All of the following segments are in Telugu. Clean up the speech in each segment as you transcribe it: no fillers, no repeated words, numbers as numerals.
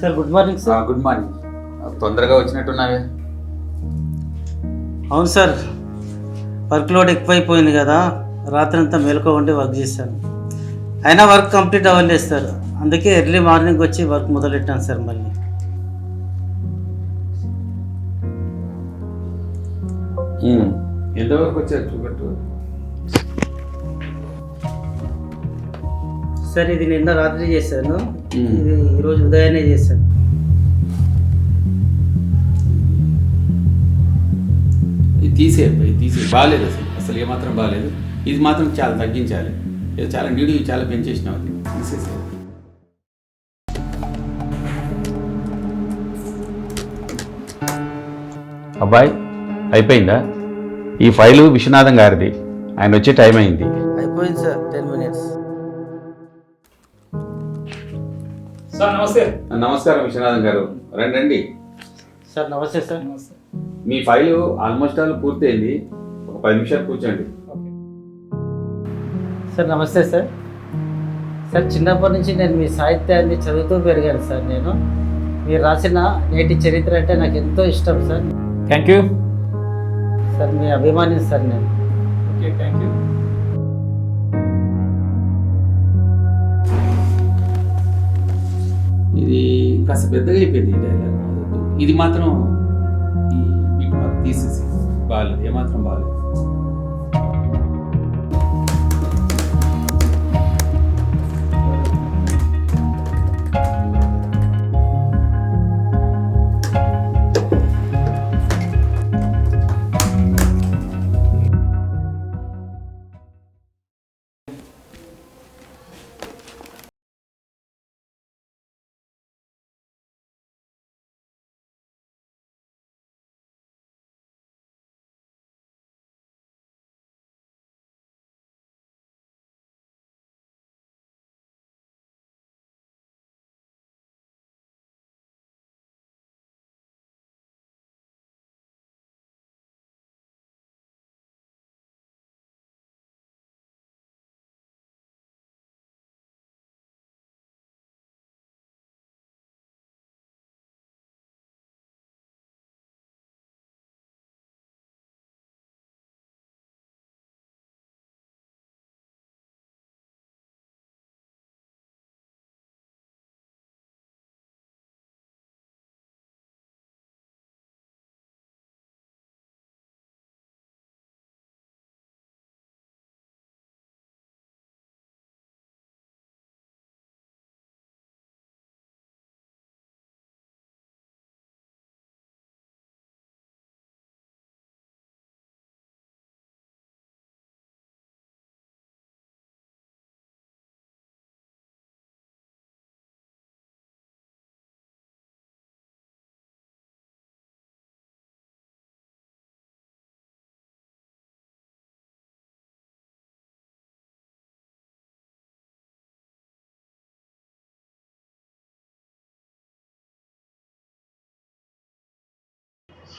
Sir good morning sir. Good morning. తొందరగా వచ్చినట్టున్నావే. అవును సార్, వర్క్ లోడ్ ఎక్కువైపోయింది కదా, రాత్రంతా మేలుకో ఉండి వర్క్ చేశాను. అయినా వర్క్ కంప్లీట్ అవ్వలేదు సార్, అందుకే ఎర్లీ మార్నింగ్ వచ్చి వర్క్ మొదలెట్టాను సార్. మళ్ళీ ఎంతవరకు వచ్చారు చూపెట్టు. సార్ ఇది నిన్న రాత్రి చేశాను, ఇది ఈరోజు ఉదయాన్నే చేశాను. ఇది తీసే బాగాలేదు, అసలు ఏమాత్రం బాగాలేదు. ఇది మాత్రం చాలా తగ్గించాలి. ఇది చాలా నీడు చాలా పెంచేసినావు, అది తీసేసే. అబ్బాయి అయిపోయిందా? ఈ ఫైలు విశ్వనాథం గారిది, ఆయన వచ్చే టైం అయింది. అయిపోయింది సార్, 10 minutes. సార్ నమస్తే. నమస్కారం విశ్వనాథం గారు, రండి. సార్ నమస్తే సార్. మీ ఫైలు ఆల్మోస్ట్ ఆల్ పూర్తయింది, ఒక 10 నిమిషాలు కూర్చోండి. సార్ నమస్తే సార్. సార్ చిన్నప్పటి నుంచి నేను మీ సాహిత్యాన్ని చదువుతూ పెరిగాను సార్. నేను మీరు రాసిన నేటి చరిత్ర అంటే నాకు ఎంతో ఇష్టం సార్. థ్యాంక్ యూ సార్ మీ అభిమాని సార్ నేను. Okay, thank you. ఇది కాస్త పెద్దగా అయిపోయింది ఈ డైలాగ్. ఇది మాత్రం ఈ బిట్ మాత్రం తీసేసి బాగాలేదు, ఏమాత్రం బాగాలేదు.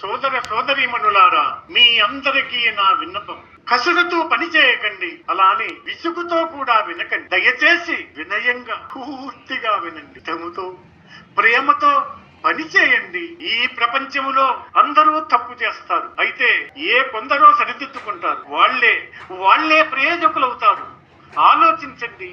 సోదర సోదరీమణులారా, మీ అందరికీ నా విన్నపం, కసుడుతూ పని చేయకండి, అలానే విసుగుతో కూడా వినకండి. దయచేసి వినయంగా పూర్తిగా వినండి. హితముతో ప్రేమతో పని చేయండి. ఈ ప్రపంచములో అందరూ తప్పు చేస్తారు, అయితే కొందరో సరిదిద్దుకుంటారు. వాళ్ళే ప్రయోజకులవుతారు. ఆలోచించండి.